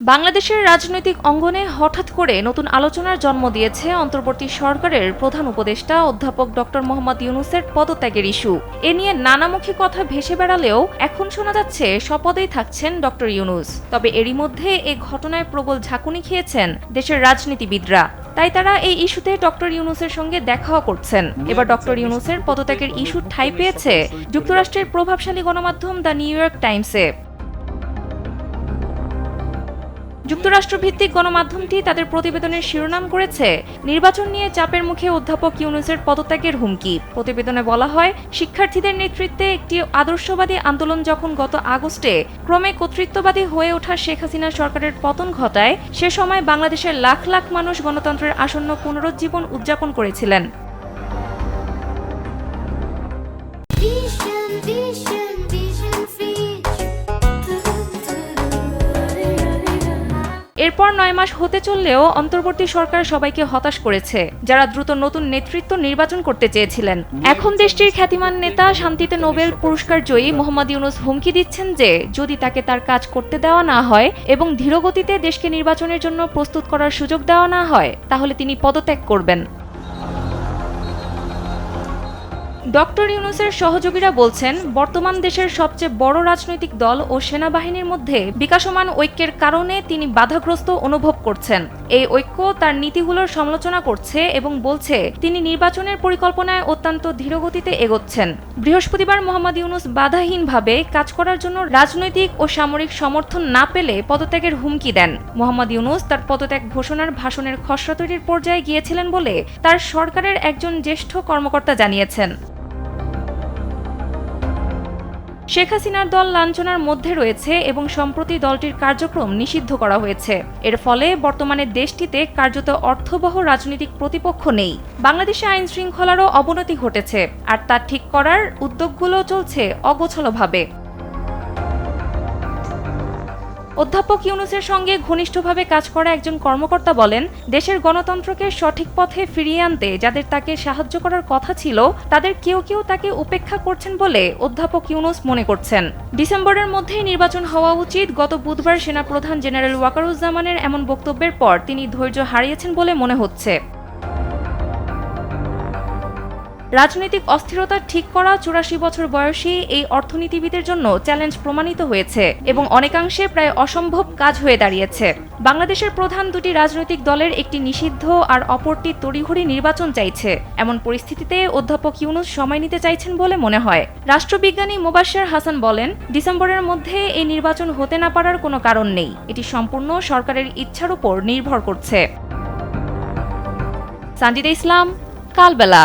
বাংলাদেশের রাজনৈতিক অঙ্গনে হঠাৎ করে নতুন আলোচনার জন্ম দিয়েছে অন্তর্বর্তী সরকারের প্রধান উপদেষ্টা অধ্যাপক ডক্টর মোহাম্মদ ইউনূসের পদত্যাগের ইস্যু। এ নিয়ে নানামুখী কথা ভেসে বেড়ালেও এখন শোনা যাচ্ছে স্বপদেই থাকছেন ডক্টর ইউনূস। তবে এরই মধ্যে এ ঘটনায় প্রবল ঝাঁকুনি খেয়েছেন দেশের রাজনীতিবিদরা। তাই তারা এই ইস্যুতে ডক্টর ইউনূসের সঙ্গে দেখাও করছেন। এবার ডক্টর ইউনূসের পদত্যাগের ইস্যু ঠাঁই পেয়েছে যুক্তরাষ্ট্রের প্রভাবশালী গণমাধ্যম দ্য নিউ ইয়র্ক টাইমসে। যুক্তরাষ্ট্রভিত্তিক গণমাধ্যমটি তাদের প্রতিবেদনের শিরোনাম করেছে নির্বাচন নিয়ে চাপের মুখে অধ্যাপক ইউনূসের পদত্যাগের হুমকি। প্রতিবেদনে বলা হয়, শিক্ষার্থীদের নেতৃত্বে একটি আদর্শবাদী আন্দোলন যখন গত আগস্টে ক্রমে কর্তৃত্ববাদী হয়ে ওঠা শেখ হাসিনা সরকারের পতন ঘটায়, সে সময় বাংলাদেশের লাখ লাখ মানুষ গণতন্ত্রের আসন্ন পুনরুজ্জীবন উদযাপন করেছিলেন। এরপর ৯ মাস হতে চললেও অন্তর্বর্তী সরকার সবাইকে হতাশ করেছে, যারা দ্রুত নতুন নেতৃত্ব নির্বাচন করতে চেয়েছিলেন। এখন দেশটির খ্যাতিমান নেতা, শান্তিতে নোবেল পুরস্কার জয়ী মোহাম্মদ ইউনূস হুমকি দিচ্ছেন যে যদি তাকে তার কাজ করতে দেওয়া না হয় এবং ধীরগতিতে দেশকে নির্বাচনের জন্য প্রস্তুত করার সুযোগ দেওয়া না হয়, তাহলে তিনি পদত্যাগ করবেন। ডক্টর ইউনূসের সহযোগীরা বলছেন, বর্তমান দেশের সবচেয়ে বড় রাজনৈতিক দল ও সেনাবাহিনীর মধ্যে বিকাশমান ঐক্যের কারণে তিনি বাধাগ্রস্ত অনুভব করছেন। এই ঐক্য তার নীতিগুলোর সমালোচনা করছে এবং বলছে তিনি নির্বাচনের পরিকল্পনায় অত্যন্ত ধীরগতিতে এগোচ্ছেন। বৃহস্পতিবার মোহাম্মদ ইউনূস বাধাহীনভাবে কাজ করার জন্য রাজনৈতিক ও সামরিক সমর্থন না পেলে পদত্যাগের হুমকি দেন। মোহাম্মদ ইউনূস তার পদত্যাগ ঘোষণার ভাষণের খসড়া তৈরির পর্যায়ে গিয়েছিলেন বলে তার সরকারের একজন জ্যেষ্ঠ কর্মকর্তা জানিয়েছেন। শেখ হাসিনার দল লাঞ্ছনার মধ্যে রয়েছে এবং সম্প্রতি দলটির কার্যক্রম নিষিদ্ধ করা হয়েছে। এর ফলে বর্তমানে দেশটিতে কার্যত অর্থবহ রাজনৈতিক প্রতিপক্ষ নেই। বাংলাদেশে আইন শৃঙ্খলারও অবনতি ঘটেছে, আর তা ঠিক করার উদ্যোগগুলো চলছে অগোছালোভাবে। অধ্যাপক ইউনূসের সঙ্গে ঘনিষ্ঠভাবে কাজ করা একজন কর্মকর্তা বলেন, দেশের গণতন্ত্রকে সঠিক পথে ফিরিয়ে আনতে যাদের তাকে সাহায্য করার কথা ছিল, তাদের কেউ কেউ তাকে উপেক্ষা করছেন বলে অধ্যাপক ইউনূস মনে করছেন। ডিসেম্বরের মধ্যেই নির্বাচন হওয়া উচিত। গত বুধবার সেনাপ্রধান জেনারেল ওয়াকারুজ্জামানের এমন বক্তব্যের পর তিনি ধৈর্য হারিয়েছেন বলে মনে হচ্ছে। রাজনৈতিক অস্থিরতা ঠিক করা ৮৪ বছর বয়সী এই অর্থনীতিবিদের জন্য চ্যালেঞ্জ প্রমাণিত হয়েছে এবং অনেকাংশে প্রায় অসম্ভব কাজ হয়ে দাঁড়িয়েছে। বাংলাদেশের প্রধান দুটি রাজনৈতিক দলের একটি নিষিদ্ধ আর অপরটি তড়িঘড়ি নির্বাচন চাইছে। এমন পরিস্থিতিতে অধ্যাপক ইউনূস সময় নিতে চাইছেন বলে মনে হয়। রাষ্ট্রবিজ্ঞানী মোবাশ্বের হাসান বলেন, ডিসেম্বরের মধ্যে এই নির্বাচন হতে না পারার কোনো কারণ নেই। এটি সম্পূর্ণ সরকারের ইচ্ছার উপর নির্ভর করছে। সানজিদা ইসলাম, কালবেলা।